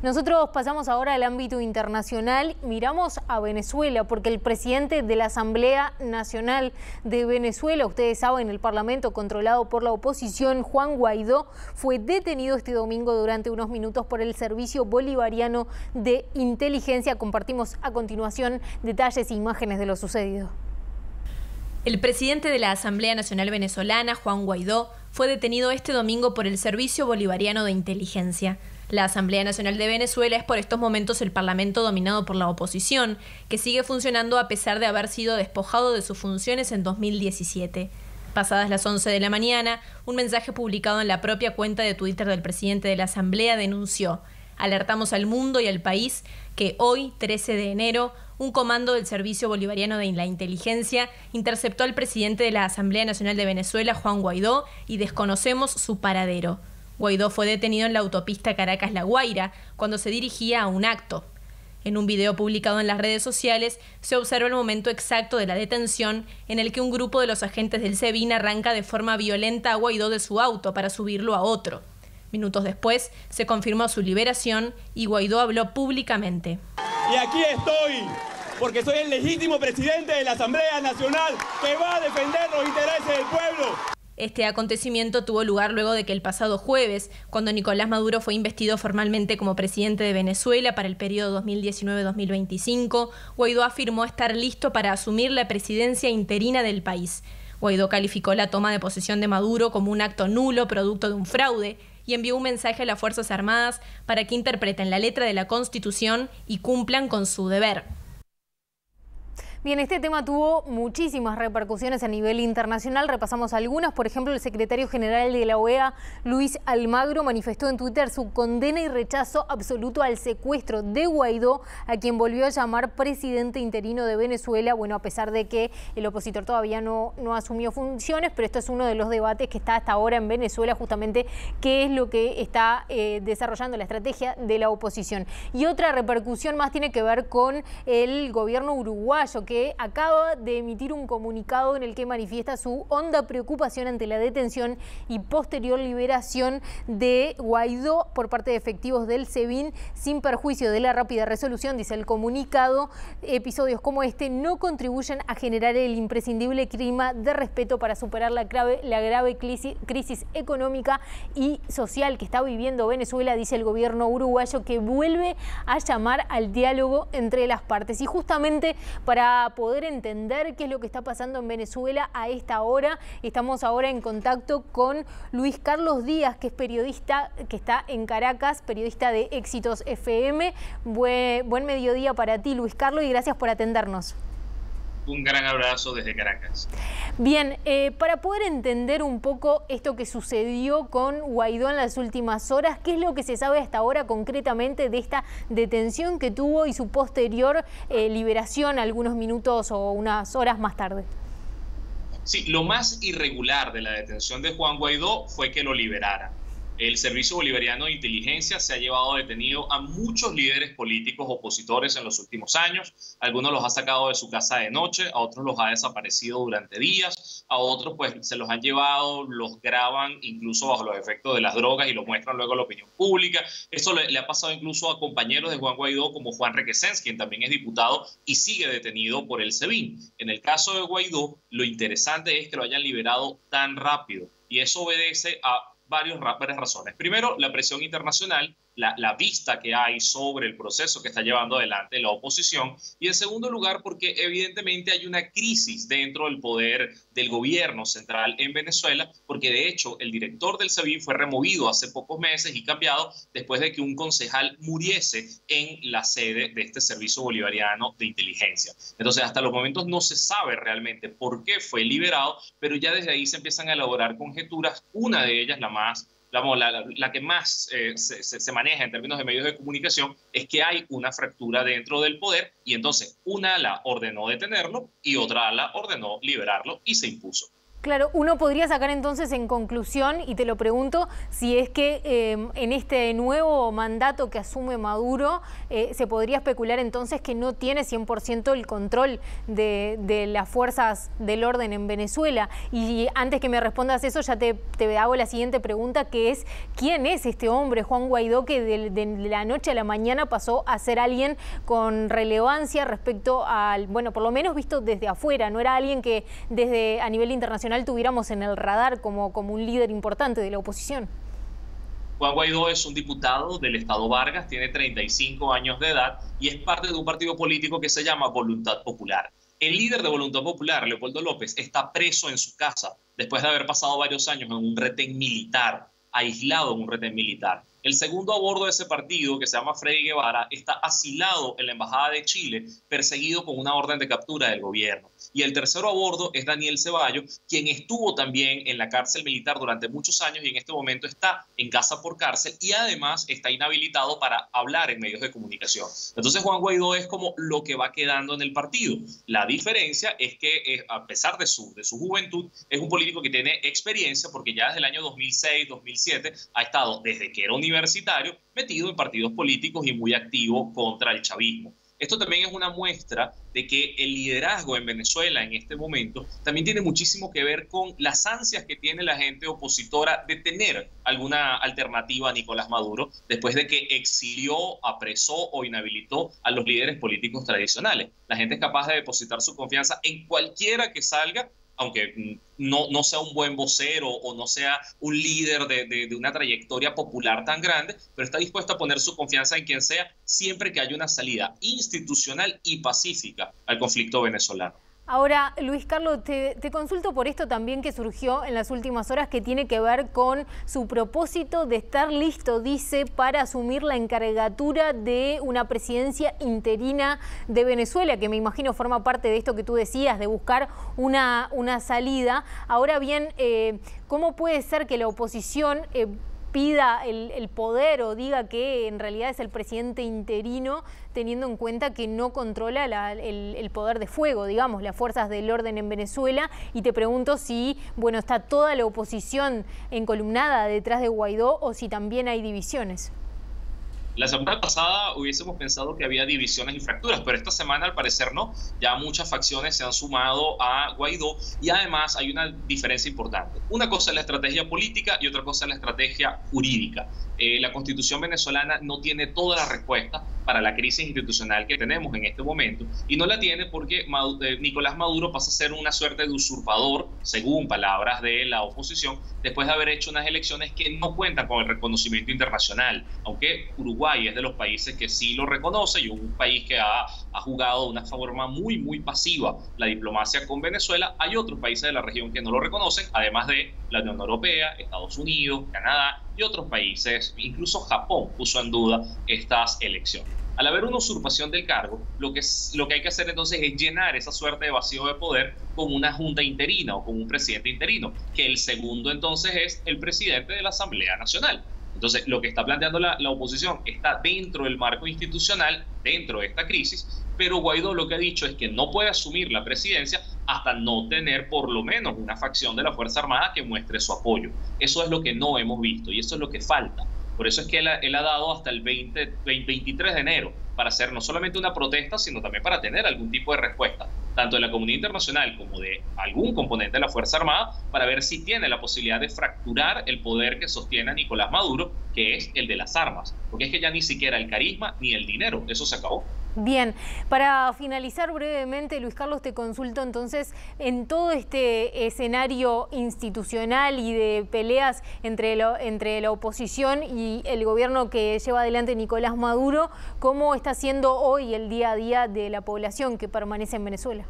Nosotros pasamos ahora al ámbito internacional, miramos a Venezuela, porque el presidente de la Asamblea Nacional de Venezuela, ustedes saben, el Parlamento controlado por la oposición, Juan Guaidó, fue detenido este domingo durante unos minutos por el Servicio Bolivariano de Inteligencia. Compartimos a continuación detalles e imágenes de lo sucedido. El presidente de la Asamblea Nacional Venezolana, Juan Guaidó, fue detenido este domingo por el Servicio Bolivariano de Inteligencia. La Asamblea Nacional de Venezuela es por estos momentos el parlamento dominado por la oposición, que sigue funcionando a pesar de haber sido despojado de sus funciones en 2017. Pasadas las 11 de la mañana, un mensaje publicado en la propia cuenta de Twitter del presidente de la Asamblea denunció: alertamos al mundo y al país que hoy, 13 de enero, un comando del Servicio Bolivariano de la Inteligencia interceptó al presidente de la Asamblea Nacional de Venezuela, Juan Guaidó, y desconocemos su paradero. Guaidó fue detenido en la autopista Caracas-La Guaira cuando se dirigía a un acto. En un video publicado en las redes sociales se observa el momento exacto de la detención, en el que un grupo de los agentes del SEBIN arranca de forma violenta a Guaidó de su auto para subirlo a otro. Minutos después se confirmó su liberación y Guaidó habló públicamente. Y aquí estoy, porque soy el legítimo presidente de la Asamblea Nacional que va a defender los intereses del pueblo. Este acontecimiento tuvo lugar luego de que el pasado jueves, cuando Nicolás Maduro fue investido formalmente como presidente de Venezuela para el periodo 2019-2025, Guaidó afirmó estar listo para asumir la presidencia interina del país. Guaidó calificó la toma de posesión de Maduro como un acto nulo producto de un fraude y envió un mensaje a las Fuerzas Armadas para que interpreten la letra de la Constitución y cumplan con su deber. Bien, este tema tuvo muchísimas repercusiones a nivel internacional. Repasamos algunas. Por ejemplo, el secretario general de la OEA, Luis Almagro, manifestó en Twitter su condena y rechazo absoluto al secuestro de Guaidó, a quien volvió a llamar presidente interino de Venezuela. Bueno, a pesar de que el opositor todavía no asumió funciones, pero esto es uno de los debates que está hasta ahora en Venezuela, justamente qué es lo que está desarrollando la estrategia de la oposición. Y otra repercusión más tiene que ver con el gobierno uruguayo, que acaba de emitir un comunicado en el que manifiesta su honda preocupación ante la detención y posterior liberación de Guaidó por parte de efectivos del SEBIN sin perjuicio de la rápida resolución, dice el comunicado. Episodios como este no contribuyen a generar el imprescindible clima de respeto para superar la grave crisis económica y social que está viviendo Venezuela, dice el gobierno uruguayo, que vuelve a llamar al diálogo entre las partes. Y justamente para poder entender qué es lo que está pasando en Venezuela a esta hora, estamos ahora en contacto con Luis Carlos Díaz, que es periodista, que está en Caracas, periodista de Éxitos FM. Buen mediodía para ti, Luis Carlos, y gracias por atendernos. Un gran abrazo desde Caracas. Bien, para poder entender un poco esto que sucedió con Guaidó en las últimas horas, ¿qué es lo que se sabe hasta ahora concretamente de esta detención que tuvo y su posterior liberación algunos minutos o unas horas más tarde? Sí, lo más irregular de la detención de Juan Guaidó fue que lo liberaran. El Servicio Bolivariano de Inteligencia se ha llevado detenido a muchos líderes políticos opositores en los últimos años. Algunos los ha sacado de su casa de noche, a otros los ha desaparecido durante días, a otros pues se los han llevado, los graban incluso bajo los efectos de las drogas y lo muestran luego a la opinión pública. Esto le ha pasado incluso a compañeros de Juan Guaidó como Juan Requesens, quien también es diputado y sigue detenido por el SEBIN. En el caso de Guaidó, lo interesante es que lo hayan liberado tan rápido y eso obedece a varias razones. Primero, la presión internacional, la vista que hay sobre el proceso que está llevando adelante la oposición. Y en segundo lugar, porque evidentemente hay una crisis dentro del poder del gobierno central en Venezuela, porque de hecho el director del SEBIN fue removido hace pocos meses y cambiado después de que un concejal muriese en la sede de este Servicio Bolivariano de Inteligencia. Entonces, hasta los momentos no se sabe realmente por qué fue liberado, pero ya desde ahí se empiezan a elaborar conjeturas. Una de ellas, la que más se maneja en términos de medios de comunicación, es que hay una fractura dentro del poder y entonces una ala ordenó detenerlo y otra ala ordenó liberarlo y se impuso. Claro, uno podría sacar entonces en conclusión, y te lo pregunto, si es que en este nuevo mandato que asume Maduro, se podría especular entonces que no tiene 100% el control de las fuerzas del orden en Venezuela. Y antes que me respondas eso, ya te hago la siguiente pregunta, que es, ¿quién es este hombre, Juan Guaidó, que de la noche a la mañana pasó a ser alguien con relevancia respecto al, bueno, por lo menos visto desde afuera, no era alguien que desde a nivel internacional tuviéramos en el radar como un líder importante de la oposición? Juan Guaidó es un diputado del Estado Vargas, tiene 35 años de edad y es parte de un partido político que se llama Voluntad Popular. El líder de Voluntad Popular, Leopoldo López, está preso en su casa después de haber pasado varios años en un retén militar, aislado en un retén militar. El segundo a bordo de ese partido, que se llama Freddy Guevara, está asilado en la Embajada de Chile, perseguido con una orden de captura del gobierno. Y el tercero a bordo es Daniel Ceballos, quien estuvo también en la cárcel militar durante muchos años y en este momento está en casa por cárcel y además está inhabilitado para hablar en medios de comunicación. Entonces Juan Guaidó es como lo que va quedando en el partido. La diferencia es que a pesar de su juventud, es un político que tiene experiencia porque ya desde el año 2006, 2007 ha estado desde que era universitario metido en partidos políticos y muy activo contra el chavismo. Esto también es una muestra de que el liderazgo en Venezuela en este momento también tiene muchísimo que ver con las ansias que tiene la gente opositora de tener alguna alternativa a Nicolás Maduro después de que exilió, apresó o inhabilitó a los líderes políticos tradicionales. La gente es capaz de depositar su confianza en cualquiera que salga, aunque no sea un buen vocero o no sea un líder de una trayectoria popular tan grande, pero está dispuesto a poner su confianza en quien sea, siempre que haya una salida institucional y pacífica al conflicto venezolano. Ahora, Luis Carlos, te consulto por esto también que surgió en las últimas horas, que tiene que ver con su propósito de estar listo, dice, para asumir la encargatura de una presidencia interina de Venezuela, que me imagino forma parte de esto que tú decías, de buscar una salida. Ahora bien, ¿cómo puede ser que la oposición pida el poder o diga que en realidad es el presidente interino, teniendo en cuenta que no controla el poder de fuego, digamos, las fuerzas del orden en Venezuela? Y te pregunto si, bueno, está toda la oposición encolumnada detrás de Guaidó o si también hay divisiones. La semana pasada hubiésemos pensado que había divisiones y fracturas, pero esta semana al parecer no. Ya muchas facciones se han sumado a Guaidó y además hay una diferencia importante. Una cosa es la estrategia política y otra cosa es la estrategia jurídica. La Constitución venezolana no tiene toda la respuesta para la crisis institucional que tenemos en este momento y no la tiene porque Nicolás Maduro pasa a ser una suerte de usurpador, según palabras de la oposición, después de haber hecho unas elecciones que no cuentan con el reconocimiento internacional, aunque Uruguay es de los países que sí lo reconoce y un país que ha jugado de una forma muy pasiva la diplomacia con Venezuela. Hay otros países de la región que no lo reconocen, además de la Unión Europea, Estados Unidos, Canadá y otros países. Incluso Japón puso en duda estas elecciones. Al haber una usurpación del cargo, lo que hay que hacer entonces es llenar esa suerte de vacío de poder con una junta interina o con un presidente interino, que el segundo entonces es el presidente de la Asamblea Nacional. Entonces, lo que está planteando la oposición está dentro del marco institucional, dentro de esta crisis, pero Guaidó lo que ha dicho es que no puede asumir la presidencia hasta no tener por lo menos una facción de la Fuerza Armada que muestre su apoyo. Eso es lo que no hemos visto y eso es lo que falta. Por eso es que él ha dado hasta el 23 de enero para hacer no solamente una protesta, sino también para tener algún tipo de respuesta, tanto de la comunidad internacional como de algún componente de la Fuerza Armada, para ver si tiene la posibilidad de fracturar el poder que sostiene a Nicolás Maduro, que es el de las armas. Porque es que ya ni siquiera el carisma ni el dinero, eso se acabó. Bien, para finalizar brevemente, Luis Carlos, te consulto entonces, en todo este escenario institucional y de peleas entre la oposición y el gobierno que lleva adelante Nicolás Maduro, ¿cómo está siendo hoy el día a día de la población que permanece en Venezuela?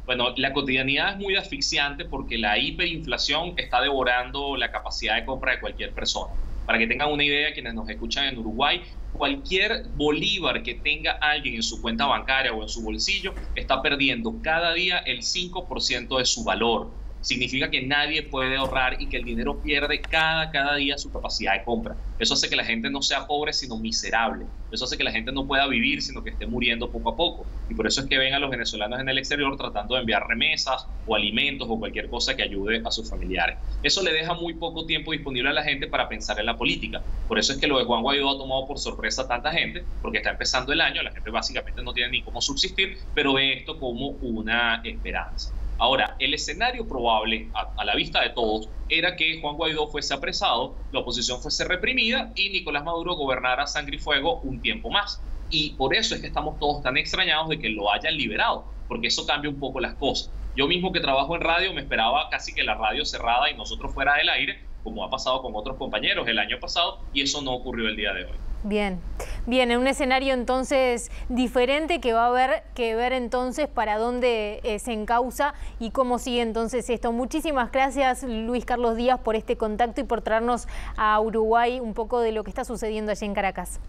Bueno, la cotidianidad es muy asfixiante porque la hiperinflación está devorando la capacidad de compra de cualquier persona. Para que tengan una idea, quienes nos escuchan en Uruguay, cualquier bolívar que tenga alguien en su cuenta bancaria o en su bolsillo está perdiendo cada día el 5% de su valor. significa que nadie puede ahorrar y que el dinero pierde cada día su capacidad de compra. Eso hace que la gente no sea pobre, sino miserable. Eso hace que la gente no pueda vivir, sino que esté muriendo poco a poco. Y por eso es que ven a los venezolanos en el exterior tratando de enviar remesas o alimentos o cualquier cosa que ayude a sus familiares. Eso le deja muy poco tiempo disponible a la gente para pensar en la política. Por eso es que lo de Juan Guaidó ha tomado por sorpresa a tanta gente, porque está empezando el año, la gente básicamente no tiene ni cómo subsistir, pero ve esto como una esperanza. Ahora, el escenario probable, a la vista de todos, era que Juan Guaidó fuese apresado, la oposición fuese reprimida y Nicolás Maduro gobernara a sangre y fuego un tiempo más. Y por eso es que estamos todos tan extrañados de que lo hayan liberado, porque eso cambia un poco las cosas. Yo mismo que trabajo en radio me esperaba casi que la radio cerrada y nosotros fuera del aire, como ha pasado con otros compañeros el año pasado, y eso no ocurrió el día de hoy. Bien, en un escenario entonces diferente que va a haber que ver entonces para dónde se encausa y cómo sigue entonces esto. Muchísimas gracias, Luis Carlos Díaz, por este contacto y por traernos a Uruguay un poco de lo que está sucediendo allí en Caracas.